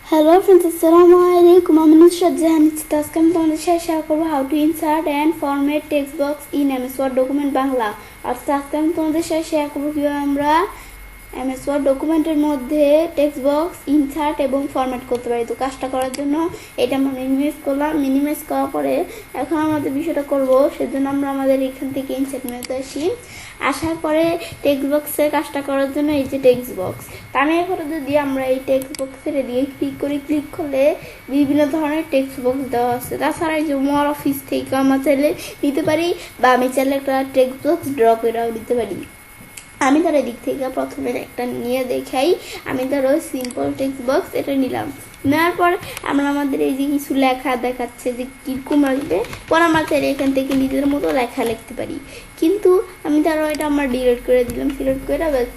Hello friends, Assalamualaikum. I'm Nusrat Jahan. আজকে আমি তোমাদের সাথে শেয়ার করবো how to insert and format text box in MS Word document Bangla. অর্থাৎ আজকে আমি তোমাদের সাথে শেয়ার করবো কিভাবে আমরা MS Word ডকুমেন্টের মধ্যে টেক্সট বক্স ইনসার্ট এবং ফরম্যাট করতে পারি। তো কাজটা করার জন্য এটা আমরা মিনিমাইজ করলাম। মিনিমাইজ করার পরে এখন আমাদের বিষয়টা করব, সেজন্য আমরা আমাদের এখান থেকে ইনসার্ট মেনুতে আসি। আসার পরে টেক্সট বক্সের কাজটা করার জন্য এই যে টেক্সট বক্স, টানের পরে যদি আমরা এই টেক্সট বক্সের দিয়ে ক্লিক করলে বিভিন্ন ধরনের টেক্সট বক্স দেওয়া আছে। তাছাড়া এই যে মোর অফিস থেকে আমরা চাইলে নিতে পারি, বা আমি চাইলে একটা টেক্সট বক্স ড্র করেও নিতে পারি। আমি তার এদিক থেকে প্রথমে একটা নিয়ে দেখাই। আমি ধরো সিম্পল টেক্সট বক্স এটা নিলাম। নেওয়ার পর আমরা আমাদের এই যে কিছু লেখা দেখাচ্ছে যে কিরকম আসবে, পর আমরা চাইলে এখান থেকে নিজের মতো লেখা লিখতে পারি। কিন্তু আমি ধরো এটা আমরা ডিলিট করে দিলাম।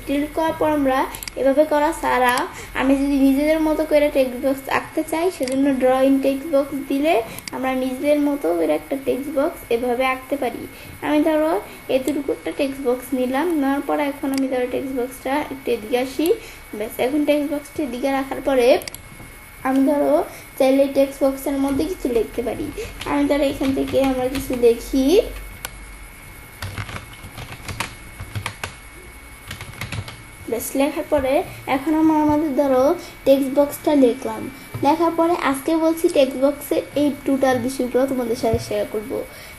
ডিলিট করার পর আমরা এভাবে করা ছাড়া আমি যদি নিজেদের মতো করে টেক্সট বক্স আঁকতে চাই, সেজন্য ড্রয়িং টেক্সট বক্স দিলে আমরা নিজেদের মতো করে একটা টেক্সট বক্স এভাবে আঁকতে পারি। আমি ধরো এতটুকু একটা টেক্সট বক্স নিলাম। নেওয়ার পর এখন আমি ধরো টেক্সট বক্সটা একটু এদিকে আসি। ব্যাস, এখন টেক্সট বক্সটা এদিকে রাখার পরে আমি ধরো চাইলে টেক্সট বক্সের মধ্যে কিছু লিখতে পারি। আমি ধরো এখান থেকে আমরা কিছু লিখি। ব্যাস, লেখার পরে এখন আমরা আমাদের ধরো টেক্সট বক্সটা লিখলাম। লেখার পরে আজকে বলছি টেক্সট বক্সের এই টোটাল বিষয়গুলো তোমাদের সাথে শেয়ার করব।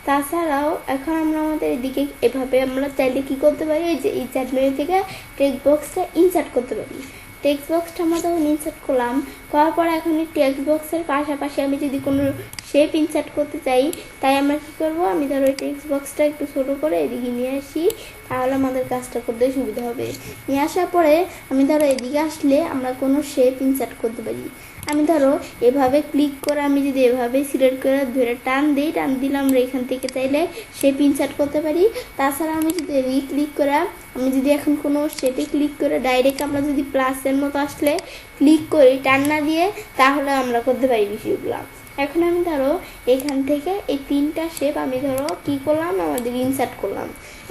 তাছাড়াও এখন আমরা আমাদের এদিকে এভাবে আমরা চাইলে কি করতে পারি, এই যে ইনসার্ট মেনু থেকে টেক্সট বক্সটা ইনসার্ট করতে পারি। টেক্সট বক্সটা আমরা যখন ইনসার্ট করলাম, করার পরে এখন এই টেক্সট বক্সের পাশাপাশি আমি যদি কোনো শেপ ইনসার্ট করতে চাই, তাই আমরা কী করবো, আমি ধরো এই টেক্সট বক্সটা একটু ছোটো করে এদিকে নিয়ে আসি, তাহলে আমাদের কাজটা করতে সুবিধা হবে। নিয়ে আসার পরে আমি ধরো এদিকে আসলে আমরা কোনো শেপ ইনসার্ট করতে পারি। আমি ধরো এভাবে ক্লিক করে আমি যদি এভাবে সিলেক্ট করে ধরে টান দিলাম, আমরা এখান থেকে চাইলে শেপ ইনসার্ট করতে পারি। তাছাড়া আমি যদি ক্লিক করে আমি যদি এখন কোনো শেপে ক্লিক করে ডাইরেক্ট আমরা যদি প্লাসের মতো আসলে ক্লিক করি টান না দিয়ে, তাহলে আমরা করতে পারি বিষয়গুলো। এখন আমি ধরো এখান থেকে এই তিনটা শেপ আমি ধরো কি করলাম, আমাদের ইনসার্ট করলাম,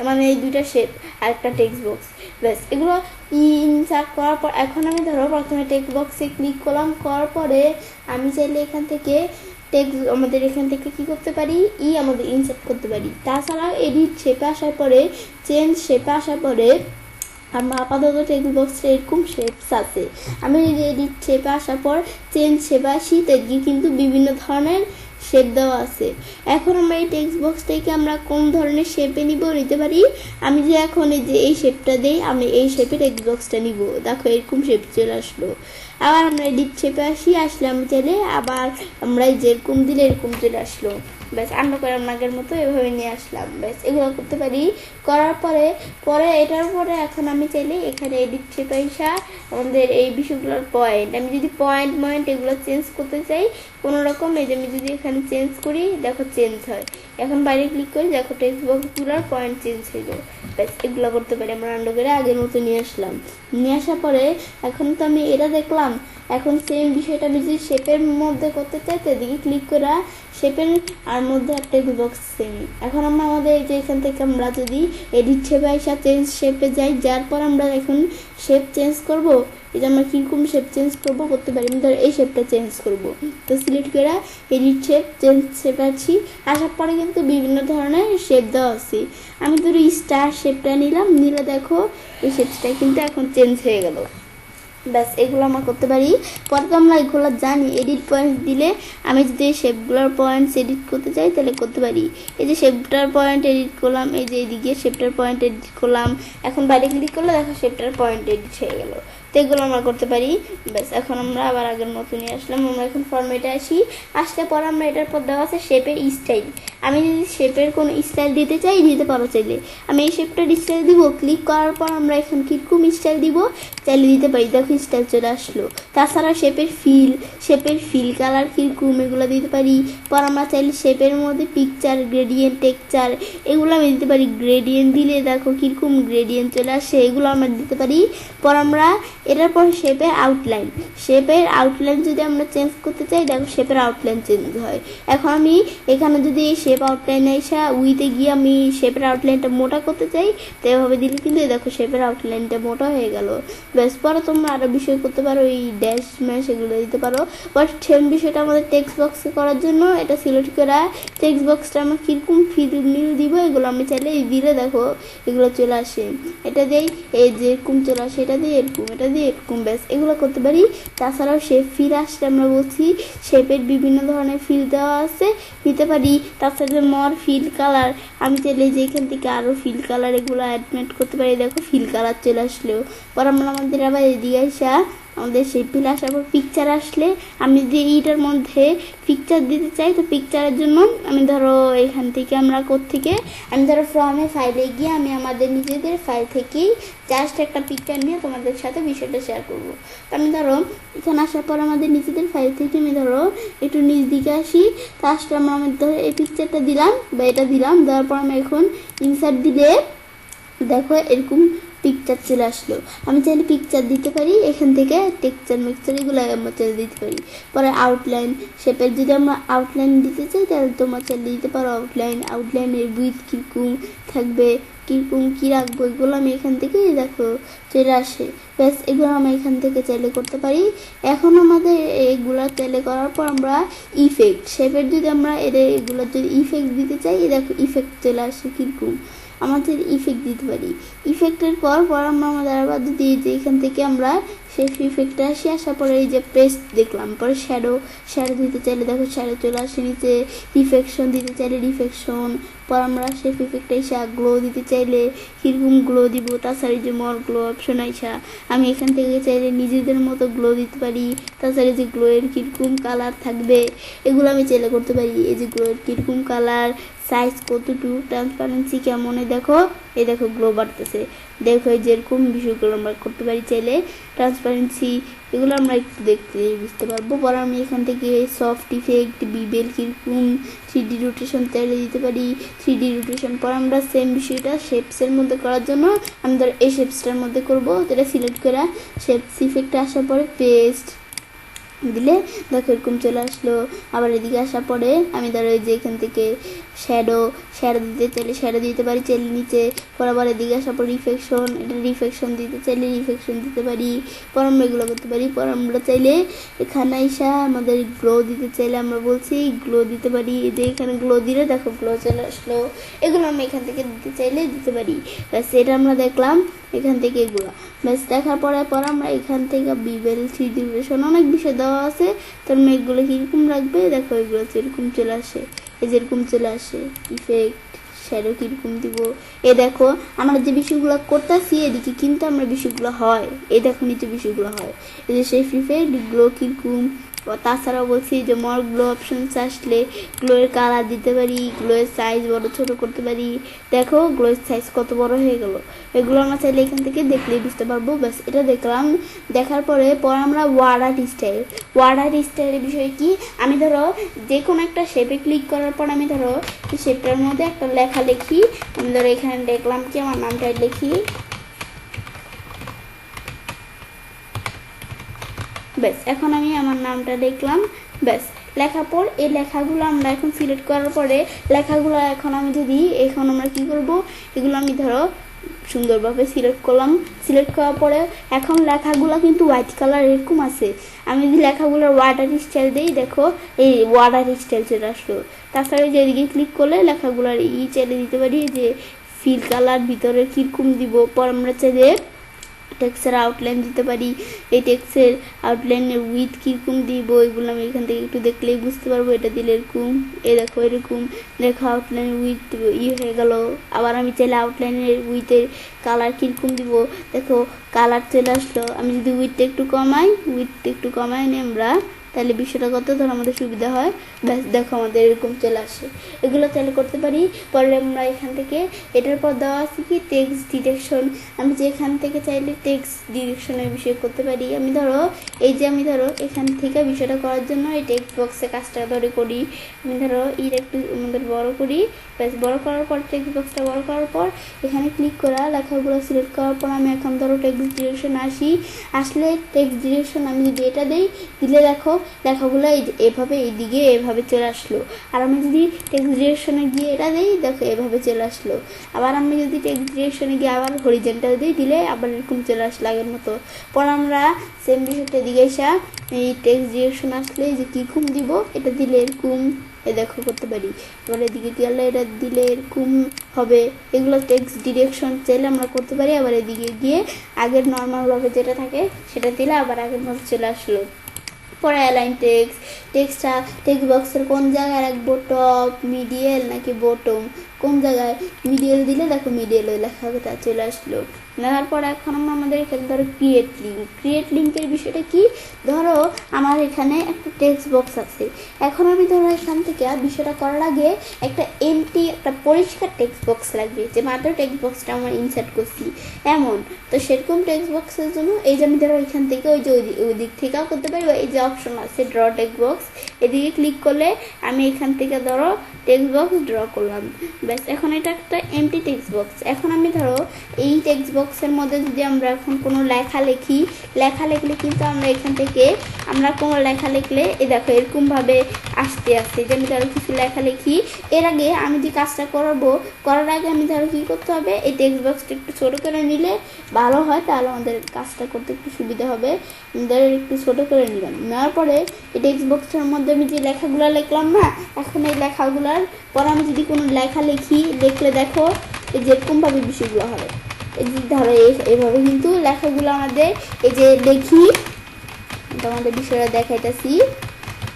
মানে এই দুইটা শেপ আর একটা টেক্সট বক্স। ব্যাস, এগুলো ইনসার্ট করার পর এখন আমি ধরো প্রথমে টেক্সট বক্সে ক্লিক করলাম। করার পরে আমি চাইলে এখান থেকে টেক্সট আমাদের এখান থেকে কি করতে পারি, আমাদের ইনসার্ট করতে পারি। তাছাড়াও এডিট শেপে আসার পরে চেঞ্জ শেপে আসার পরে আমরা আপাতত টেক্সট বক্সে এরকম শেপস আছে। আমি যদি এডিট শেপে আসার পর চেঞ্জ শেপে আসি, তাই কিন্তু বিভিন্ন ধরনের শেপ দেওয়া আছে। এখন আমরা এই টেক্সট বক্স থেকে আমরা কোন ধরনের শেপে নিতে পারি। আমি যে এখন এই যে এই শেপটা দিই, আমি এই শেপে টেক্সট বক্সটা নিব। দেখো এরকম শেপ চলে আসলো। আবার আমরা এডিট শেপে আসলে আমি চাইলে আবার আমরা যেরকম দিলে এরকম চলে আসলো। ব্যাস, আমরা করে আগের মতো এভাবে নিয়ে আসলাম। ব্যাস, এগুলো করতে পারি। করার পরে এটার পরে এখন আমি চাইলে এখানে এডিট শেপে আমাদের এই বিষয়গুলোর পয়েন্ট, আমি যদি পয়েন্ট এগুলো চেঞ্জ করতে চাই কোনো রকম, এই যে আমি যদি এখানে চেঞ্জ করি, দেখো চেঞ্জ হয়। এখন বাইরে ক্লিক করি, দেখো টেক্সট বক্সগুলোর পয়েন্ট চেঞ্জ হইলো। ব্যাস, এগুলো করতে পারি। আমরা আন্ডো করে আগের মতো নিয়ে আসলাম। নিয়ে আসার পরে এখন তো আমি এটা দেখলাম। এখন সেম বিষয়টা আমি যদি শেপের মধ্যে করতে চাই, সেদিকে ক্লিক করা শেপের আর মধ্যে একটা টেক্সট বক্স সেম। এখন আমরা আমাদের এই যে এখান থেকে আমরা যদি এডিট শেপে আসা চেঞ্জ শেপে যাই, যার পর আমরা এখন শেপ চেঞ্জ করব। এই যে আমরা কীরকম শেপ চেঞ্জ করতে পারি। আমি ধরো এই শেপটা চেঞ্জ করব, তো সিলেক্ট করে এডিট শেপ চেঞ্জ শেপে আসার পরে কিন্তু বিভিন্ন ধরনের শেপ দেওয়া আছে। আমি ধরো স্টার শেপটা নিলে দেখো এই শেপটা কিন্তু এখন চেঞ্জ হয়ে গেল। ব্যাস, এগুলো আমরা করতে পারি। পরে তো আমরা এগুলো জানি, এডিট পয়েন্ট দিলে আমি যদি এই শেপগুলোর পয়েন্টস এডিট করতে চাই তাহলে করতে পারি। এই যে শেপটার পয়েন্ট এডিট করলাম, এই যে এদিকে শেপটার পয়েন্ট এডিট করলাম। এখন বাইরে ক্লিক করলে দেখো শেপটার পয়েন্ট এডিট হয়ে গেল। তো এগুলো আমরা করতে পারি। ব্যাস, এখন আমরা আবার আগের মতো নিয়ে আসলাম। আমরা এখন ফরম্যাটে আসলে পর আমরা এটার পর দেওয়া আছে শেপের স্টাইল। আমি যদি শেপের কোনো স্টাইল দিতে চাই, দিতে পারো চাইলে। আমি এই শেপটার স্টাইল দিব। ক্লিক করার পর আমরা এখন কীরকম স্টাইল দিব চাইলে দিতে পারি। দেখো স্টাইল চলে আসলো। তাছাড়া শেপের ফিল কালার কীরকম এগুলো দিতে পারি। পর আমরা চাইলে শেপের মধ্যে পিকচার, গ্রেডিয়েন্ট, টেক্সচার এগুলো আমি দিতে পারি। গ্রেডিয়েন্ট দিলে দেখো কীরকম গ্রেডিয়েন্ট চলে আসে, এগুলো আমরা দিতে পারি। পর আমরা এটার পর শেপের আউটলাইন যদি আমরা চেঞ্জ করতে চাই, দেখো শেপের আউটলাইন চেঞ্জ হয়। এখন আমি এখানে যদি শেপ আউটলাইনে এসে উইতে গিয়ে আমি শেপের আউটলাইনটা মোটা করতে চাই, তো এভাবে দিলে কিন্তু দেখো শেপের আউটলাইনটা মোটা হয়ে গেল। বেশ, পরে তোমরা আরো বিষয় করতে পারো, এই ড্যাশ ম্যাশ এগুলো দিতে পারো। বাট সেম বিষয়টা আমাদের টেক্সট বক্সে করার জন্য এটা সিলেক্ট করা, টেক্সট বক্সটা আমরা কিরকম ফিল দিব এগুলো আমি চাইলে এই দিলে দেখো এগুলো চলে আসে। এটা দিয়েই এই যে এরকম চলে আসে, এটা দিয়ে এরকম, এটা দিয়ে এরকম, ব্যাস এগুলো করতে পারি। তাছাড়াও শেপ ফিল আসলে আমরা বলছি শেপের বিভিন্ন ধরনের ফিল দেওয়া আছে, নিতে পারি। তাছাড়া মর ফিল কালার, আমি চাইলে যে এখান থেকে আরও ফিল কালার এগুলো অ্যাড করতে পারি। দেখো ফিল কালার চলে আসলেও পর আমরা আমাদের আবার এদিকে আসা আমাদের সেই ফিল আসার পর পিকচার আসলে আমি যদি এইটার মধ্যে পিকচার দিতে চাই, তো পিকচারের জন্য আমি ধরো এখান থেকে আমরা কোত্থেকে আমি ধরো ফ্রমে ফাইলে গিয়ে আমি আমাদের নিজেদের ফাইল থেকেই জাস্ট একটা পিকচার নিয়ে তোমাদের সাথে বিষয়টা শেয়ার করবো। তো আমি ধরো এখানে আসার পর আমাদের নিজেদের ফাইল থেকে আমি ধরো একটু নিচ দিকে আসি, তো আসলে আমরা ধরো এই পিকচারটা দিলাম বা এটা দিলাম, দেওয়ার পর আমি এখন ইনসার্ট দিলে দেখো এরকম পিকচার চলে আসলো। আমি চাইলে পিকচার দিতে পারি এখান থেকে, টেক্সচার মিক্সচার এগুলো আমরা চাইলে দিতে পারি। পরে আউটলাইন শেপের যদি আমরা আউটলাইন দিতে চাই তাহলে তোমরা চাইলে দিতে পারো আউটলাইনের উইথ কীরকম থাকবে, কীরকম কী রাখবো এগুলো আমি এখান থেকে দেখো চলে আসে। ব্যাস এগুলো আমরা এখান থেকে চাইলে করতে পারি। এখন আমাদের এগুলো চাইলে করার পর আমরা ইফেক্ট শেপের যদি আমরা এগুলো যদি ইফেক্ট দিতে চাই, দেখো ইফেক্ট চলে আসে কীরকম, আমাদের ইফেক্ট দিতে পারি। ইফেক্টের পর আমরা আমাদের আবার যদি এখান থেকে আমরা শেপ ইফেক্টে আসার পরে এই যে পেস্ট দেখলাম, পরে শ্যাডো দিতে চাইলে দেখো শ্যাডো চলে আসে নিচে, রিফ্লেকশন দিতে চাইলে রিফ্লেকশন, পর আমরা শেপ ইফেক্টে এসে গ্লো দিতে চাইলে কীরকম গ্লো দিব। তাছাড়া যে মর গ্লো অপশন আইসা আমি এখান থেকে চাইলে নিজেদের মতো গ্লো দিতে পারি। তাছাড়া যে গ্লোয়ের কীরকম কালার থাকবে এগুলো আমি চাইলে করতে পারি। এই যে গ্লোয়ের কীরকম কালার, সাইজ কতটুকু, ট্রান্সপারেন্সি কেমন, দেখো এই দেখো গ্লো বাড়তেছে, দেখো এই যেরকম বিষয়গুলো আমরা করতে পারি চাইলে। ট্রান্সপারেন্সি এগুলো আমরা একটু দেখতে বুঝতে পারবো। পরে আমি এখান থেকে সফট ইফেক্ট বিবেল কীরকম 3D রোটেশন চাইলে দিতে পারি, 3D রোটেশন। পর আমরা সেম বিষয়টা শেপসের মধ্যে করার জন্য আমি ধর এই শেপসটার মধ্যে করবো, এটা সিলেক্ট করা শেপস ইফেক্টে আসার পরে পেস্ট দিলে দেখো এরকম চলে আসলো। আবার এদিকে আসার পরে আমি ধরো এই যে এখান থেকে শ্যাডো দিতে চাইলে শ্যাডো দিতে পারি চাইলে নিচে। পর আবার এদিকে আসার পর এটা রিফ্লেকশন দিতে চাইলে রিফ্লেকশন দিতে পারি। পর আমরা এগুলো করতে পারি। পর আমরা চাইলে এখানে এসে আমাদের গ্লো দিতে চাইলে আমরা বলছি গ্লো দিতে পারি, যে এখানে গ্লো দিলে দেখো গ্লো চলে আসলো। এগুলো আমরা এখান থেকে দিতে চাইলে দিতে পারি। ব্যাস এটা আমরা দেখলাম এখান থেকে এগুলো। ব্যাস দেখার পর আমরা এখান থেকে বিবেল 3D রোটেশন অনেক বিষয় দেওয়া আছে, তোর মেঘগুলো কীরকম রাখবে দেখো এগুলো যেরকম চলে আসে, এই যেরকম চলে আসে। ইফেক্ট শ্যাডো কীরকম দিব, এ দেখো আমরা যে বিষয়গুলো করতেছি এদিকে কিন্তু আমরা বিষয়গুলো হয়, এই দেখো নিচে বিষয়গুলো হয়। এই যে সেই ইফেক্ট গ্লো কীরকম। তাছাড়াও বলছি যে মর গ্লো অপশনস আসলে গ্লোয়ের কালার দিতে পারি, গ্লোয়ের সাইজ বড় ছোট করতে পারি। দেখো গ্লোয়ের সাইজ কত বড় হয়ে গেল, এগুলো আমরা চাইলে এখান থেকে দেখলেই বুঝতে পারবো। ব্যাস এটা দেখলাম। দেখার পরে আমরা ওয়ার্ড আর্ট স্টাইলের বিষয় কি, আমি ধরো যে কোনো একটা শেপে ক্লিক করার পর আমি ধরো শেপটার মধ্যে একটা লেখা লিখি। আমি ধরো এখানে দেখলাম কি আমার নামটা লিখি, ব্যাস এখন আমি আমার নামটা দেখলাম। ব্যাস লেখার পর এই লেখাগুলো আমরা এখন সিলেক্ট করার পরে লেখাগুলো এখন আমরা কি করব, এগুলো আমি ধরো সুন্দরভাবে সিলেক্ট করলাম। সিলেক্ট করার পরে এখন লেখাগুলো কিন্তু হোয়াইট কালার এরকম আছে। আমি যদি লেখাগুলোর ওয়ার্ডার স্টাইল দিই, দেখো এই ওয়ার্ডার স্টাইল চলে আসলো। তাছাড়া যেদিকে ক্লিক করলে লেখাগুলোর চাইলে দিতে পারি যে ফিল কালার ভিতরে কীরকম দিব। পর আমরা চাইলে টেক্সের আউটলাইন দিতে পারি, এই টেক্সের আউটলাইনের উইথ কীরকম দিব এগুলো আমি এখান থেকে একটু দেখলেই বুঝতে পারবো। এটা দিলে এরকম, দেখো এরকম, দেখো আউটলাইন উইথ হয়ে গেল। আবার আমি চাইলে আউটলাইনের উইথের কালার কীরকম দিব, দেখো কালার চলে আসলো। আমি যদি উইথটা একটু কমাই নিয়ে আমরা তাহলে বিষয়টা কত ধর আমাদের সুবিধা হয়। ব্যাস দেখো আমাদের এরকম চলে আসে। এগুলো চাইলে করতে পারি। পরে আমরা এখান থেকে এটার পর দেওয়া আছে কি টেক্সট ডিরেকশন। আমি যে এখান থেকে চাইলে টেক্সট ডিরেকশনের বিষয় করতে পারি। আমি ধরো এখান থেকে বিষয়টা করার জন্য এই টেক্সট বক্সে কাজটা ধরে করি। আমি ধরো এটা একটু আমাদের বড় করি। ব্যাস বড় করার পর টেক্সট বক্সটা বড় করার পর এখানে ক্লিক করা লেখাগুলো সিলেক্ট করার পর আমি এখন ধরো টেক্সট ডিরেকশন আসলে টেক্সট ডিরেকশন আমি যদি এটা দিলে দেখো লেখাগুলো এভাবে এইদিকে এভাবে চলে আসলো। আর আমি যদি টেক্সট ডিরেকশনে গিয়ে এটা দিই দেখো এভাবে চলে আসলো। আবার আমি যদি টেক্সট ডিরেকশনে গিয়ে আবার হরিজেন্টাল দিলে আবার এরকম চলে আসলো আগের মতো। পর আমরা সেম বিষয়টা দিকে এসা এই টেক্সট ডিরেকশন আসলে যে কীরকম দিব এটা দিলে এরকম দেখো করতে পারি। এবার এদিকে গেলে এটা দিলে এরকম হবে। এগুলো টেক্সট ডিরেকশন চাইলে আমরা করতে পারি। আবার এদিকে গিয়ে আগের নর্মালভাবে যেটা থাকে সেটা দিলে আবার আগের মতো চলে আসলো। পরে অ্যালাইন টেক্সট বক্সের কোন জায়গায় রাখবো, টপ মিডিয়াল নাকি বটম, কোন জায়গায় মিডিয়াল দিলে দেখো মিডিয়ালে লেখাটা চলে আসলো। লেখার পর এখন আমাদের এখানে ধরো ক্রিয়েট লিঙ্কের বিষয়টা কি, ধরো আমার এখানে একটা টেক্সট বক্স আছে। এখন আমি ধরো এখান থেকে বিষয়টা করার আগে একটা পরিষ্কার টেক্সট বক্স লাগবে, যে মাত্র টেক্সট বক্সটা আমরা ইনসার্ট করছি এমন। তো সেরকম টেক্সট বক্সের জন্য এই যে আমি ধরো এখান থেকে ওই যে ওই দিক থেকেও করতে পারি। এই যে অপশন আছে ড্র টেক্সট বক্স, এদিকে ক্লিক করলে আমি এখান থেকে ধরো টেক্সট বক্স ড্র করলাম। ব্যাস এখন এটা একটা এমটি টেক্সট বক্স। এখন আমি ধরো এই টেক্সট বক্সের মধ্যে যদি আমরা এখন কোনো লেখা লিখলে কিন্তু আমরা এখান থেকে আমরা কোনো লেখা লিখলে এই দেখো এরকমভাবে আসতে যে আমি ধরো কিছু লেখা লিখি। এর আগে আমি যে কাজটা করার আগে আমি ধরো কী করতে হবে, এই টেক্সট বক্সটা একটু ছোটো করে নিলে ভালো হয়, তাহলে আমাদের কাজটা করতে একটু সুবিধা হবে। আমাদের একটু ছোটো করে নেওয়ার পরে এই টেক্সট বক্সটার মধ্যে আমি যে লেখাগুলো লিখলাম না, এখন এই লেখাগুলোর পর আমি যদি কোনো লেখা লিখলে দেখো এই যেরকমভাবে বিষয়গুলো হবে। এই যে ধরো এইভাবে কিন্তু লেখাগুলো আমাদের এই যে লিখি তোমাদের বিষয়টা দেখাইতেছি।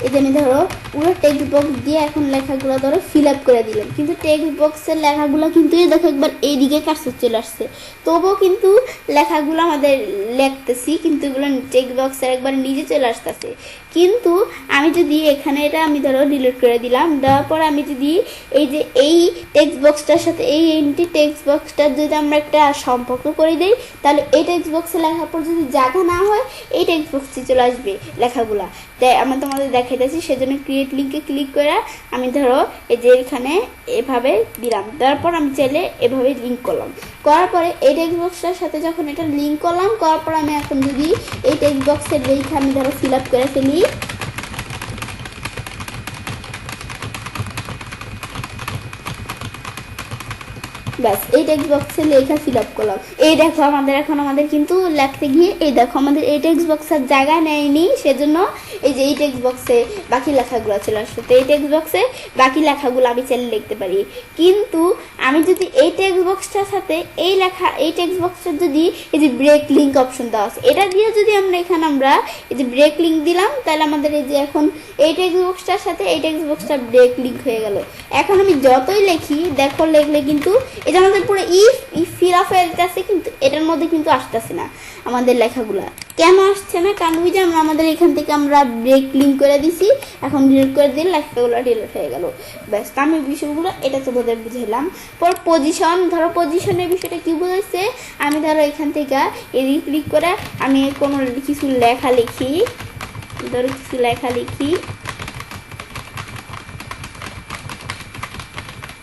এই যে আমি ধরো পুরো টেক্সট বক্স দিয়ে এখন লেখাগুলো ধরো ফিল আপ করে দিলাম, কিন্তু টেক্সট বক্সের লেখাগুলো কিন্তু দেখো একবার এইদিকে কাছে চলে আসছে। তবুও কিন্তু লেখাগুলো আমাদের লিখতেছি, কিন্তু এগুলো টেক্সট বক্সের একবার নিজে চলে আসতেছে। কিন্তু আমি যদি এখানে এটা আমি ধরো ডিলিট করে দিলাম, দেওয়ার পর আমি যদি এই যে এই টেক্সট বক্সটার সাথে এই এন্টি টেক্সট বক্সটার যদি আমরা একটা সম্পর্ক করে দিই, তাহলে এই টেক্সট বক্সে লেখার পর যদি জায়গা না হয় এই টেক্সট বক্সে চলে আসবে লেখাগুলা। তাই আমি তোমাদের দেখাইতেছি, সেজন্য ক্রিয়েট লিঙ্কে ক্লিক করে আমি ধরো এই যে এখানে এভাবে দিলাম। তারপর আমি চাইলে এভাবে লিঙ্ক করলাম, করার পরে এই টেক্সট বক্সটার সাথে যখন এটা লিঙ্ক করলাম, করার পর আমি এখন যদি এই টেক্সট বক্সের লেখা আমি ধরো ফিল আপ করে ফেলি, ব্যাস এই টেক্সট বক্সে লেখা ফিল আপ করলাম। এই দেখো আমাদের কিন্তু লিখতে গিয়ে এই দেখো আমাদের এই টেক্সট বক্সের জায়গা নেয়নি, সেজন্য এই যে এই টেক্সট বক্সে বাকি লেখাগুলো চলে আসছে। তো এই টেক্সট বক্সে বাকি লেখাগুলো আমি চাইলে লিখতে পারি। কিন্তু আমি যদি এই টেক্সট বক্সটার সাথে এই টেক্সট বক্সটার যদি এই যে ব্রেক লিঙ্ক অপশন দেওয়া আছে, এটা দিয়ে যদি আমরা এই যে ব্রেক লিঙ্ক দিলাম, তাহলে আমাদের এই যে এখন এই টেক্সট বক্সটার সাথে এই টেক্সট বক্সটা ব্রেক লিঙ্ক হয়ে গেল। এখন আমি যতই লিখি দেখো লিখলে কিন্তু এটা আমাদের পুরো ফিল আপ হয়ে যাচ্ছে, কিন্তু এটার মধ্যে কিন্তু আসতেছে না আমাদের লেখাগুলা। কেন আসছে না? কারণ ওই যে আমাদের এখান থেকে আমরা ব্রেক লিঙ্ক করে দিছি, এখন ডিলিট করে দিলে লেখাগুলো ডিলিট হয়ে গেল। ব্যাস আমি বিষয়গুলো এটা তো বোধহয় বুঝাইলাম। পর ধরো পজিশনের বিষয়টা কি বুঝাইছে, আমি ধরো এখান থেকে এদিকে ক্লিক করে আমি কোনো কিছু লেখা লিখি,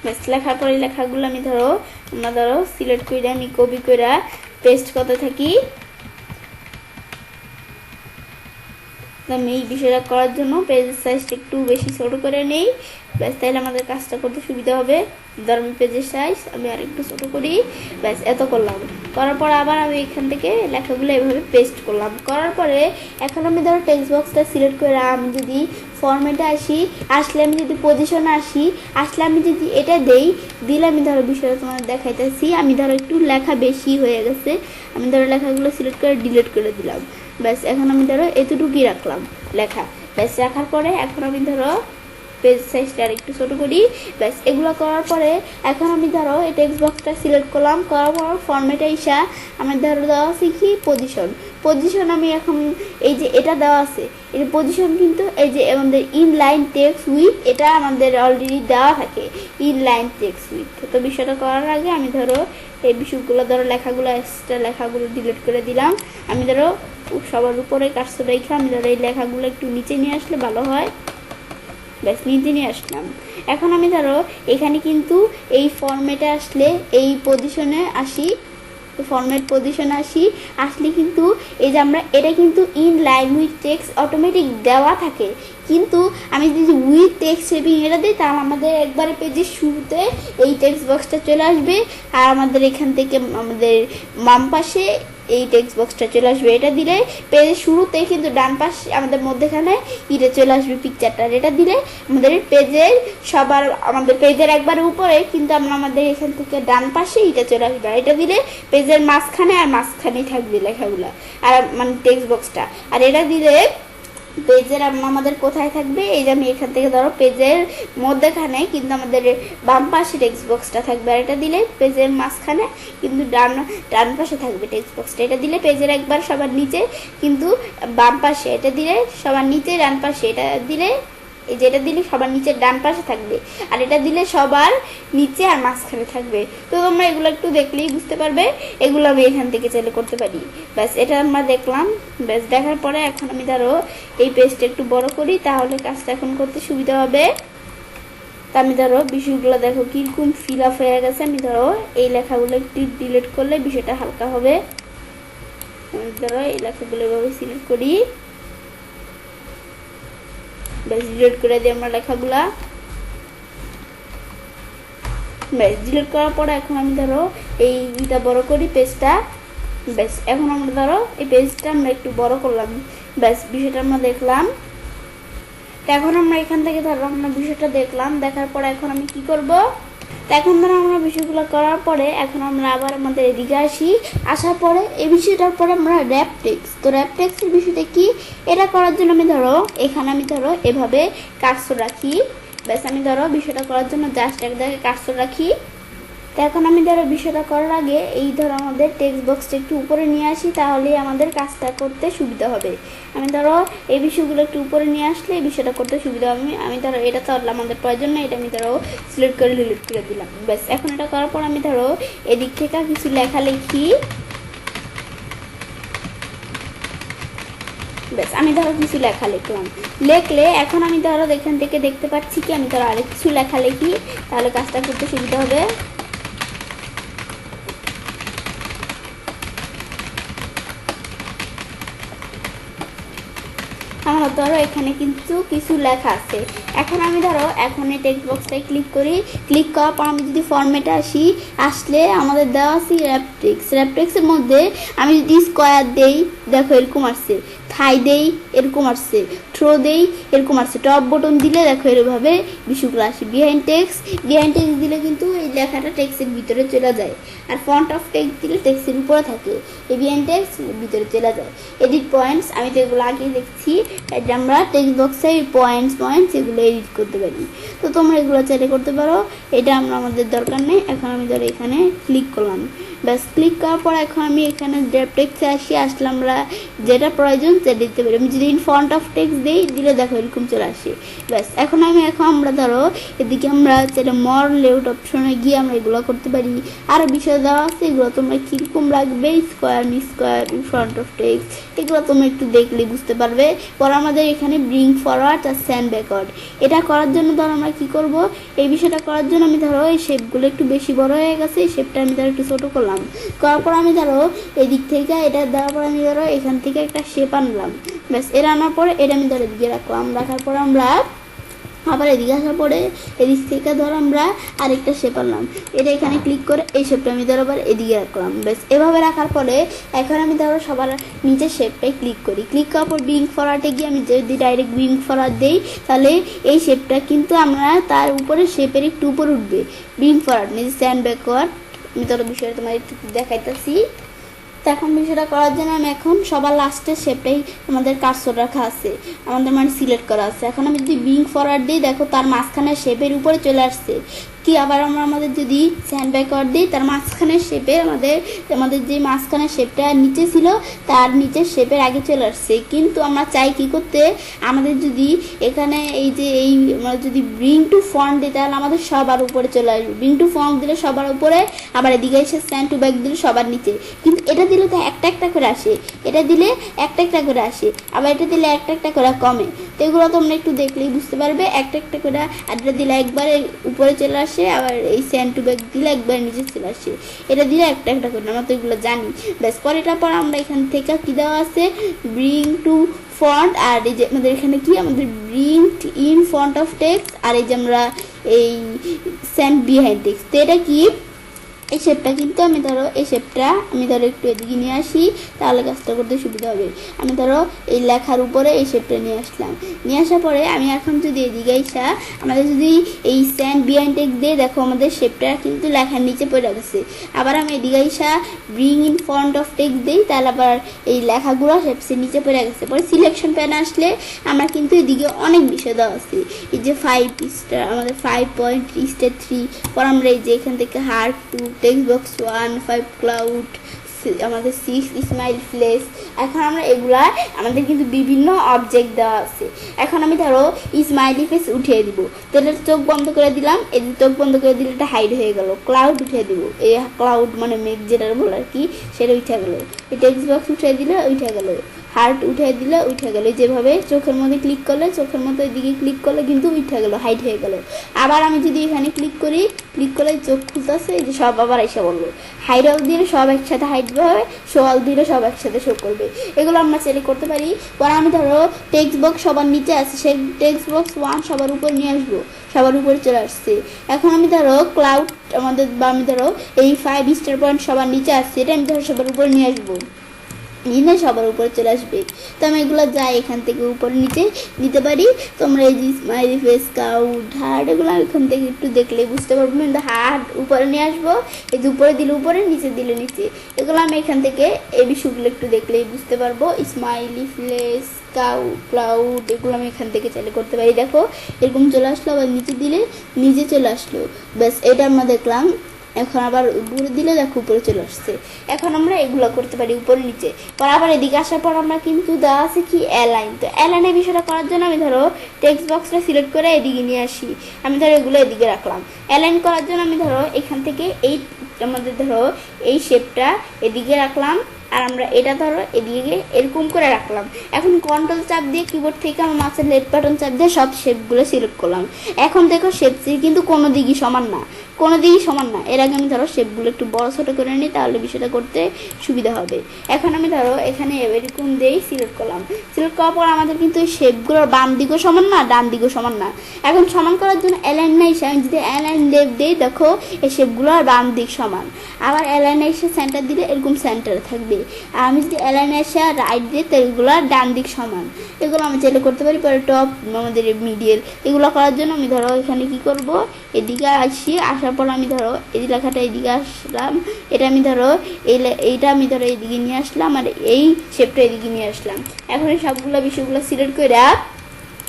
ব্যাস লেখার পরে লেখাগুলো আমি ধরো সিলেক্ট করে আমি কপি করে পেস্ট করতে থাকি। আমি এই বিষয়টা করার জন্য পেজের সাইজটা একটু বেশি ছোট করে নেই, ব্যাস তাইলে আমাদের কাজটা করতে সুবিধা হবে। ধরো আমি পেজের সাইজ আমি আর একটু ছোট করি, ব্যাস এত করলাম। করার পর আবার আমি এখান থেকে লেখাগুলো এভাবে পেস্ট করলাম। করার পরে এখন আমি ধরো টেক্সট বক্সটা সিলেক্ট করে আমি যদি ফরম্যাটে আসলে আমি যদি পজিশনে আসলে আমি যদি এটা দিলে আমি ধরো বিষয়টা তোমার দেখাইতেছি। আমি ধরো একটু লেখা বেশি হয়ে গেছে, আমি ধরো লেখাগুলো সিলেক্ট করে ডিলিট করে দিলাম। ব্যাস এখন আমি ধরো এতটুকুই রাখলাম লেখা। ব্যাস রাখার পরে এখন আমি ধরো পেজ সাইজটা আর একটু ছোটো করি। ব্যাস এগুলো করার পরে এখন আমি ধরো এই টেক্সট বক্সটা সিলেক্ট করলাম, করার পর ফরম্যাটে আমি ধরো দেওয়া শিখি পজিশন আমি এখন এই যে এটা দেওয়া আছে, এর পজিশন কিন্তু এই যে আমাদের ইনলাইন টেক্সট উইথ, এটা আমাদের অলরেডি দেওয়া থাকে ইনলাইন টেক্সট উইথ। তো বিষয়টা করার আগে আমি ধরো এই বিষয়গুলো ধরো লেখাগুলো এক্সট্রা লেখাগুলো ডিলিট করে দিলাম। আমি ধরো সবার উপরে কার্সর রেখে আমি ধরো এই লেখাগুলো একটু নিচে নিয়ে আসলে ভালো হয়। ব্যাস নিচে নিয়ে আসলাম। এখন আমি ধরো এখানে কিন্তু এই ফরম্যাটে আসলে এই পজিশনে আসি, ফরম্যাট পজিশনে আসলে কিন্তু এই যে আমরা এটা কিন্তু in line with text automatic দেওয়া থাকে, কিন্তু আমি যদি উইথ টেক্সট শেপিং এটা দিই তাহলে আমাদের একবারে পেজের শুরুতে এই টেক্সট বক্সটা চলে আসবে, আর আমাদের এখান থেকে আমাদের বাম পাশে এই টেক্সট বক্সটা চলে আসবে। এটা দিলে পেজের শুরুতে কিন্তু ডান পাশে আমাদের মধ্যেখানে এটা চলে আসবে পিকচারটা। এটা দিলে আমাদের পেজের আমাদের পেজের একবারে উপরে কিন্তু আমাদের এখান থেকে ডান পাশে এটা চলে আসবে। আর এটা দিলে পেজের মাঝখানে আর মাঝখানেই থাকবে লেখাগুলো, আর মানে টেক্সট বক্সটা। আর এটা দিলে পেজের আমাদের কোথায় থাকবে, এই যে আমি এখান থেকে ধরো পেজের মধ্যেখানে কিন্তু আমাদের বাম পাশে টেক্সট বক্সটা থাকবে। আর এটা দিলে পেজের মাঝখানে কিন্তু ডান পাশে থাকবে টেক্সট বক্সটা। এটা দিলে পেজের একবার সবার নিচে কিন্তু বাম পাশে, এটা দিলে সবার নিচে ডান পাশে, এটা দিলে এই যে এটা দিলে সবার নিচে ডান পাশে থাকবে, আর এটা দিলে সবার নিচে আর মাঝখানে থাকবে। তো তোমরা এগুলো একটু দেখলেই বুঝতে পারবে, এগুলো আমি এখান থেকে চাইলে করতে পারি। ব্যাস এটা আমরা দেখলাম। ব্যাস দেখার পরে এখন আমি ধরো এই পেজটা একটু বড় করি, তাহলে কাজটা এখন করতে সুবিধা হবে। তা আমি ধরো বিষয়গুলো দেখো কিরকম ফিল আপ হয়ে গেছে। আমি ধরো এই লেখাগুলো একটু ডিলিট করলে বিষয়টা হালকা হবে। আমি ধরো এই লেখাগুলো এভাবে সিলেক্ট করি, ব্যাস ডিলিট করে দিই আমরা লেখাগুলা। ব্যাস ডিলিট করার পরে এখন আমি ধরো এইটা বড় করি পেজটা। ব্যাস এখন আমরা ধরো এই পেজটা আমরা একটু বড় করলাম। ব্যাস বিষয়টা আমরা দেখলাম। এখন আমরা এখান থেকে ধরো আমরা বিষয়টা দেখলাম, দেখার পরে এখন আমি কি করব, এখন ধরো আমরা বিষয়গুলো করার পরে এখন আমরা আবার আমাদের এদিকে আসার পরে এই বিষয়টার পরে আমরা র্যাপ টেক্সট। তো র্যাপ টেক্সটের বিষয়টা কি, এটা করার জন্য আমি ধরো এখানে আমি ধরো এভাবে কার্সর রাখি। ব্যাস আমি ধরো বিষয়টা করার জন্য জাস্ট এক জায়গায় কার্সর রাখি। তো এখন আমি ধরো বিষয়টা করার আগে এই ধরো আমাদের টেক্সট বক্সটা একটু উপরে নিয়ে আসি, তাহলে আমাদের কাজটা করতে সুবিধা হবে। আমি ধরো এই বিষয়গুলো একটু উপরে নিয়ে আসলে এই বিষয়টা করতে সুবিধা হবে। আমি ধরো এটা তো আমাদের প্রয়োজন না, এটা আমি ধরো সিলেক্ট করে ডিলিট করে দিলাম। ব্যাস এখন এটা করার পর আমি ধরো এদিক থেকে কিছু লেখালেখি, ব্যাস আমি ধরো কিছু লেখা লিখলাম। লেখলে এখন আমি ধরো এখান থেকে দেখতে পাচ্ছি কি আমি ধরো আরেক কিছু লেখালেখি, তাহলে কাজটা করতে সুবিধা হবে। আমার ধরো এখানে কিন্তু কিছু লেখা আছে। এখন আমি ধরো এখন এই টেক্সট বক্সটায় ক্লিক করি। ক্লিক করার পর আমি যদি ফরম্যাটে আসলে আমাদের দেওয়া আছে র্যাপটেক্সের মধ্যে আমি যদি স্কোয়ার দেই দেখো এরকম আসছে, থাই দেই এরকম আসছে, থ্রো দেই এরকম আসছে, টপ বটন দিলে দেখো এরভাবে বিষয়গুলো আসে। বিহাইন্ড টেক্সট দিলে কিন্তু এই লেখাটা টেক্সটের ভিতরে চলে যায়, আর ফ্রন্ট অফ টেক্সট দিলে টেক্সটের উপরে থাকে, এই বিহাইন্ড টেক্সট ভিতরে চলে যায়। এডিট পয়েন্টস আমি তো এগুলো আগে দেখছি, এটা আমরা টেক্সট বক্সে পয়েন্টস এগুলো এডিট করতে পারি। তো তোমরা এগুলো চাইলে করতে পারো, এটা আমাদের দরকার নেই। এখন আমি ধরো এখানে ক্লিক করলাম। ব্যাস ক্লিক করার পর এখন আমি এখানে টেক্সটে আসলে আমরা যেটা প্রয়োজন সেটা দিতে পারি। আমি যদি ফ্রন্ট অফ টেক্সট দিলে দেখো এরকম চলে আসে। ব্যাস এখন আমরা ধরো এদিকে আমরা চাইলে মর লেআউট অপশনে গিয়ে আমরা এগুলো করতে পারি। আরও বিষয় দেওয়া আছে, এগুলো তোমরা কীরকম রাখবে, স্কোয়ার ফ্রন্ট অফ টেক্সট এগুলো তোমরা একটু দেখলে বুঝতে পারবে। পর আমাদের এখানে ব্রিং ফরওয়ার্ড আর সেন্ড ব্যাকওয়ার্ড, এটা করার জন্য ধরো আমরা কী করব, এই বিষয়টা করার জন্য আমি ধরো এই শেপগুলো একটু বেশি বড় হয়ে গেছে, এই শেপটা আমি ধরো একটু ছোটো করলাম। করার পর আমি ধরো এদিক থেকে এটা দেওয়ার পর আমি ধরো এখান থেকে একটা শেপ আনলাম। ব্যাস এটা আনার পরে এটা আমি ধরো এদিকে রাখলাম। রাখার পর আমরা আবার এদিকে আসার পরে এদিক থেকে ধরো আমরা আরেকটা শেপ আনলাম, এটা এখানে ক্লিক করে এই শেপটা আমি ধরো আবার এদিকে রাখলাম। ব্যাস এভাবে রাখার পরে এখন আমি ধরো সবার নিচের শেপটায় ক্লিক করি। ক্লিক করার পর ব্রিং ফরওয়ার্ডে গিয়ে আমি যদি ডাইরেক্ট ব্রিং ফরওয়ার্ড দিই তাহলে এই শেপটা কিন্তু আমরা তার উপরে শেপের একটু উপর উঠবে। ব্রিং ফরওয়ার্ড নিজে সেন্ড ব্যাকওয়ার্ড আমি ধরো বিষয়টা তোমার একটু দেখাইতেছি। তো এখন বিষয়টা করার জন্য আমি এখন সবার লাস্টের শেপটাই আমাদের কার্সর রাখা আছে, আমাদের মানে সিলেক্ট করা আছে। এখন আমি যদি ব্রিং ফরওয়ার্ড দিই দেখো তার মাঝখানে শেপের উপরে চলে আসছে। কি আবার আমরা আমাদের যদি স্যান্ড ব্যাকওয়ার্ড দিই তার মাঝখানের শেপে আমাদের যে মাঝখানের শেপটা নিচে ছিল তার নিচের শেপের আগে চলে আসছে, কিন্তু আমরা চাই কি করতে, আমাদের যদি এখানে আমরা যদি ব্রিং টু ফন্ট দিই তাহলে আমাদের সবার উপরে চলে আসবে। ব্রিং টু ফন্ট দিলে সবার উপরে, আবার এদিকে এসে স্যান্ড টু ব্যাক দিলে সবার নিচে। কিন্তু এটা দিলে তো একটা একটা করে আসে, এটা দিলে একটা একটা করে আসে, আবার এটা দিলে একটা একটা করে কমে। তো এগুলো তোমরা একটু দেখলেই বুঝতে পারবে, একটা একটা করে। আর এটা দিলে একবারে উপরে চলে আসে, আবার এই স্যান্ড টু ব্যাক দিলে একবার নিচে চলে আসে, এটা দিলে একটা একটা করে। আমরা তো এগুলো জানি। ব্যাস, পরেটার পর আমরা এখান থেকে কি দেওয়া আছে, ব্রিং টু ফন্ট, আর এই যে আমাদের এখানে কি আমাদের bring in font of text, আর এই যে আমরা এই স্যান্ড বিহাইন্ড টেক্সট। তো এটা কি, এই শেপটা কিন্তু আমি ধরো এই শেপটা আমি ধরো একটু এদিকে নিয়ে আসি, তাহলে কাজটা করতে সুবিধা হবে। আমি ধরো এই লেখার উপরে এই শেপটা নিয়ে আসলাম, নিয়ে আসার পরে আমি এখন যদি এদিকে আইসা আমাদের যদি এই স্যান্ড বিহাইন্ড টেক্সট দিয়ে দেখো আমাদের শেপটা কিন্তু লেখার নিচে পড়ে গেছে। আবার আমি এদিকে আইসা bring in font of text দিই, তাহলে আবার এই লেখাগুলো শেপসের নিচে পড়ে গেছে। পরে সিলেকশন প্যান আসলে আমরা কিন্তু এদিকে অনেক বিষয় দেওয়া আছে, এই যে 5 স্টার, আমাদের 5 পয়েন্ট স্টার 3, পর আমরা এই যে এখান থেকে হার্ট 2, টেক্সট বক্স 1, 5 ক্লাউড, আমাদের 6 স্মাইল ফেস। এখন আমরা এগুলা আমাদের কিন্তু বিভিন্ন অবজেক্ট দেওয়া আছে। এখন আমি ধরো স্মাইলি ফেস উঠিয়ে দিব, তাহলে চোখ বন্ধ করে দিলাম, এই যে চোখ বন্ধ করে দিলে এটা হাইড হয়ে গেল। ক্লাউড উঠিয়ে দিব, এই ক্লাউড মানে মেঘ যেটা বলে আর কি, সেটা উঠে গেল। এই টেক্সট বক্স উঠিয়ে দিলে উঠে গেল, হার্ট উঠে দিলে উঠে গেল। যেভাবে চোখের মধ্যে ক্লিক করলে, চোখের মধ্যে দিকে ক্লিক করলে কিন্তু উঠে গেল, হাইড হয়ে গেল। আবার আমি যদি এখানে ক্লিক করি, ক্লিক করলে চোখ খুলতেছে, এই যে সব আবার এসে বলবো। হাইড অল দিলে সব একসাথে হাইড হবে, শো অল দিলে সব একসাথে শো করবে। এগুলো আমরা সিলেক্ট করতে পারি। পরে আমি ধরো টেক্সট বক্স সবার নিচে আছে, সেই টেক্সট বক্স 1 সবার উপর নিয়ে আসবো, সবার উপরে চলে আসছে। এখন আমি ধরো ক্লাউড আমাদের, বা আমি ধরো এই 5 স্টার পয়েন্ট সবার নিচে আসছে, এটা আমি ধরো সবার উপর নিয়ে আসবো, নিয়ে সবার উপরে চলে আসবে। তো আমি এগুলো যাই এখান থেকে উপরে নিচে নিতে পারি। তোমরা এই যে স্মাইলি ফেস, কাউট, হার্ট, এগুলো এখান থেকে একটু দেখলে বুঝতে পারবো। কিন্তু হার্ট উপরে নিয়ে আসবো, এই যে উপরে দিলে উপরে, নিচে দিলে নিচে, এগুলো আমি এখান থেকে এই বিষয়গুলো একটু দেখলেই বুঝতে পারবো। স্মাইলি ফেস, ক্লাউড, এগুলো আমি এখান থেকে চাইলে করতে পারি। দেখো এরকম চলে আসলো, আবার নিচে দিলে নিচে চলে আসলো। ব্যাস, এটা আমরা দেখলাম। এখন আবার উপরে দিলে দেখো উপরে চলে আসছে। এখন আমরা এগুলো করতে পারি উপরে নিচে। পর আবার এদিকে আসার পর আমরা কিন্তু দেওয়া আছে কি অ্যালাইন। তো অ্যালাইনের বিষয়টা করার জন্য আমি ধরো টেক্সট বক্সটা সিলেক্ট করে এদিকে নিয়ে আসি, আমি ধরো এগুলো এদিকে রাখলাম। অ্যালাইন করার জন্য আমি ধরো এখান থেকে এই আমাদের ধরো এই শেপটা এদিকে রাখলাম, আর আমরা এটা ধরো এদিকে এরকম করে রাখলাম। এখন কন্ট্রোল চাপ দিয়ে কিবোর্ড থেকে আমার মাছের লেফট বাটন চাপ দিয়ে সব শেপগুলো সিলেক্ট করলাম। এখন দেখো শেপসি কিন্তু কোনো দিকই সমান না, কোনো দিকই সমান না। এর আগে আমি ধরো শেপগুলো একটু বড় ছোটো করে নিই, তাহলে বিষয়টা করতে সুবিধা হবে। এখন আমি ধরো এখানে এরকম দিয়েই সিলেক্ট করলাম। সিলেক্ট করার পর আমাদের কিন্তু এই শেপগুলোর বাম দিকও সমান না, ডান দিকও সমান না। এখন সমান করার জন্য অ্যালাইন না এসে আমি যদি অ্যালাইন লেফট দিই, দেখো এই শেপগুলো আর বাম দিক সমান। আবার অ্যালাইন এসে সেন্টার দিলে এরকম সেন্টারে থাকবে। আর আমি যদি অ্যালাইন এসে রাইট দিই, তো এগুলো ডান দিক সমান। এগুলো আমি চাইলে করতে পারি। পরে টপ, আমাদের মিডিল, এগুলো করার জন্য আমি ধরো এখানে কি করব, এদিকে আসি, আসার পর আমি ধরো এই লেখাটা এদিকে আসলাম, এটা আমি ধরো এইটা আমি ধরো এদিকে নিয়ে আসলাম, আর এই শেপটা এদিকে নিয়ে আসলাম। এখন এই সবগুলো বিষয়গুলো সিলেক্ট করে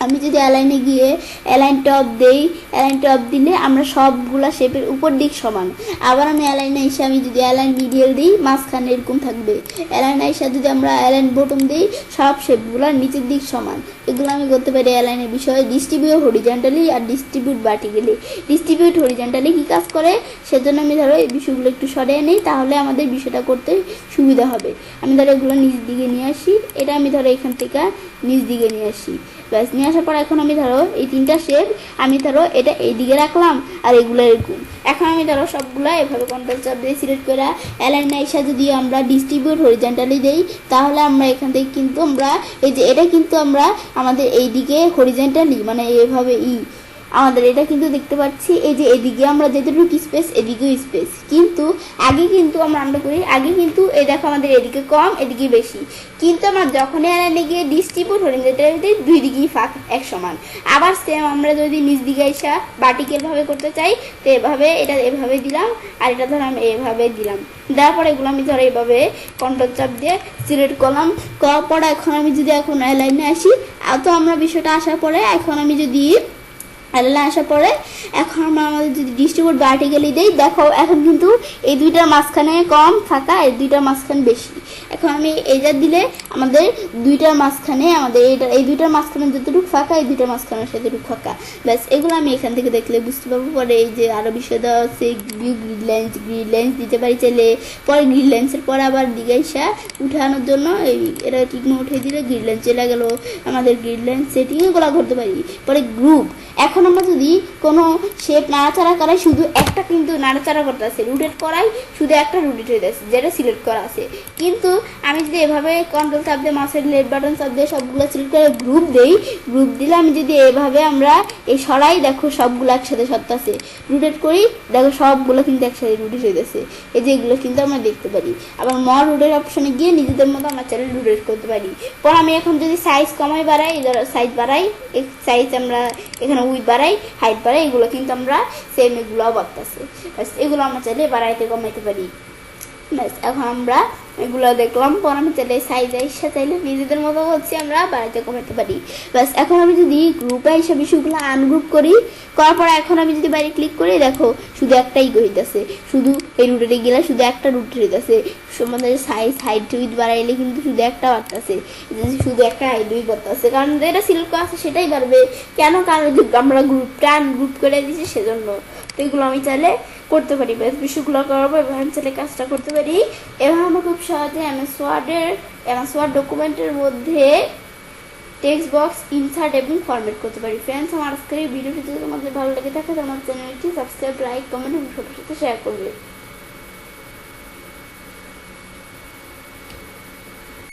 আমি যদি অ্যালাইনে গিয়ে অ্যালাইন টপ দেই, অ্যালাইন টপ দিলে আমরা সবগুলা শেপের উপর দিক সমান। আবার আমি অ্যালাইনে এসে আমি যদি অ্যালাইন মিডিয়াল দিই, মাঝখানে এরকম থাকবে। অ্যালাইনে এসে যদি আমরা অ্যালাইন বটম দিই, সব শেপগুলোর নিচের দিক সমান। এগুলো আমি করতে পারি অ্যালাইনের বিষয়ে। ডিস্ট্রিবিউট হরিজন্টালি আর ডিস্ট্রিবিউট ভার্টিক্যালি। ডিস্ট্রিবিউট হরিজন্টালি কী কাজ করে, সেজন্য আমি ধরো এই বিষয়গুলো একটু সরিয়ে নিই, তাহলে আমাদের বিষয়টা করতে সুবিধা হবে। আমি ধরো এগুলো নিচ দিকে নিয়ে আসি, এটা আমি ধরো এখান থেকে নিচ দিকে নিয়ে আসি। ব্যাস, নিয়ে আসার পর এখন আমি ধরো এই 3টা শেপ আমি ধরো এটা এইদিকে রাখলাম, আর এগুলো এরকম। এখন আমি ধরো সবগুলো এভাবে কন্ট্রোল চাপ দিয়ে সিলেক্ট করে অ্যালাইন এসে যদি আমরা ডিস্ট্রিবিউট হরিজন্টালি দেই, তাহলে আমরা এখান থেকে কিন্তু আমরা এই যে এটা কিন্তু আমরা আমাদের এইদিকে হরিজন্টালি মানে এভাবে আমাদের এটা কিন্তু দেখতে পাচ্ছি, এই যে এদিকে আমরা যেটুকু স্পেস এদিকেও স্পেস, কিন্তু আগে কিন্তু আমরা করি, আগে কিন্তু এই দেখো আমাদের এদিকে কম এদিকে বেশি, কিন্তু আমরা যখনই এনে গিয়ে ডিস্ট্রিবিউট হরিজন্টালি দিই, দুই দিকেই ফাঁক এক সমান। আবার সেম আমরা যদি নিচ দিকে এসে ভার্টিক্যালভাবে করতে চাই, তো এভাবে এটা এভাবে দিলাম, আর এটা ধরো আমি এভাবে দিলাম। দেওয়ার পরে এগুলো আমি ধরো এইভাবে কন্ট্রোল চাপ দিয়ে সিলেক্ট করলাম। করার পরে এখন আমি যদি এখন অ্যালাইনে আসি, তো আমরা বিষয়টা আসার পরে এখন আমি যদি এলএলএ আসার পরে এখন আমরা আমাদের যদি ডিস্ট্রিবিউট ভার্টিক্যালি দেই, দেখো এখন কিন্তু এই দুইটার মাঝখানে কম ফাঁকা, এই দুইটার মাঝখানে বেশি। এখন আমি এইটা দিলে আমাদের দুইটার মাঝখানে আমাদের এই দুইটার মাঝখানে যতটুকু ফাঁকা, এই দুইটার মাঝখানে সেতটুকু ফাঁকা। ব্যাস এগুলো আমি এখান থেকে দেখলে বুঝতে পারবো। পরে এই যে আরও বিষয় দেওয়া আছে, ভিউ গ্রিড লেন্স দিতে পারি চাইলে। পরে গ্রিড লেন্সের পরে আবার দিগাইসা উঠানোর জন্য এটা ঠিক মতো উঠিয়ে দিলে গ্রিড লেন্স চলে গেলো। আমাদের গ্রিড লেন্স সেটিং এগুলো করতে পারি। পরে গ্রুপ, এখন আমরা যদি কোনো শেপ নাড়াচাড়া করাই, শুধু একটা কিন্তু নাড়াচাড়া করতে আছে, রোটেট করাই শুধু একটা রোটেট হয়ে যাচ্ছে যেটা সিলেক্ট করা আছে। কিন্তু আমি যদি এভাবে কন্ট্রোল চাপ দিয়ে মাউসের লেফট বাটন চাপ দিয়ে সবগুলো সিলেক্ট করে গ্রুপ দেই, গ্রুপ দিলে আমি যদি এভাবে আমরা এই সরাই, দেখো সবগুলো একসাথে সত্তাছে। রোটেট করি, দেখো সবগুলো কিন্তু একসাথে রোটেট হয়ে যাচ্ছে। এই যে এগুলো কিন্তু আমরা দেখতে পারি। আবার মর রোটেট অপশনে গিয়ে নিজেদের মতো আমরা চ্যানেল রোটেট করতে পারি। পর আমি এখন যদি সাইজ কমাই বাড়াই, সাইজ বাড়াই, সাইজ আমরা এখানে উইথ বাড়াই, হাইট বাড়াই, এগুলো কিন্তু আমরা সেম এগুলোও বাড়তেছে। এগুলো আমরা চাইলে বাড়াইতে কমাইতে পারি। ব্যাস এখন আমরা এগুলো দেখলাম। পর আমি চাইলে সাইজ আইসা চাইলে নিজেদের মতো হচ্ছে আমরা বাড়াইতে কমাতে পারি। ব্যাস এখন আমি যদি গ্রুপে এসে বিষয়গুলো আনগ্রুপ করি, করার পর এখন আমি যদি বাইরে ক্লিক করি, দেখো শুধু একটাই হইতেছে, শুধু এই রুটেটে গেলে শুধু একটা রুট হইতেছে। আমাদের সাইজ হাইট উইথ বাড়াইলে কিন্তু শুধু একটা বাড়তেছে, শুধু একটা হাইট উইথ বাড়তেছে, কারণ যেটা সিলেক্ট করা আছে সেটাই বাড়বে। কেন? কারণ আমরা গ্রুপটা আনগ্রুপ করে দিয়েছি সেজন্য। তো এগুলো আমি চাইলে করতে পারি। ব্যাস বিষয়গুলো করবো, এবার আমি চাইলে কাজটা করতে পারি। এবার আমরা খুব সহজে এমএস ওয়ার্ড ডকুমেন্টের মধ্যে টেক্সট বক্স ইনসার্ট এবং ফরম্যাট করতে পারি। ফ্রেন্ডস, আমার আজকের এই ভিডিওটি যদি তোমাদের ভালো লেগে থাকে, তোমার চ্যানেলটি সাবস্ক্রাইব, লাইক, কমেন্ট এবং সবার সাথে শেয়ার করবে।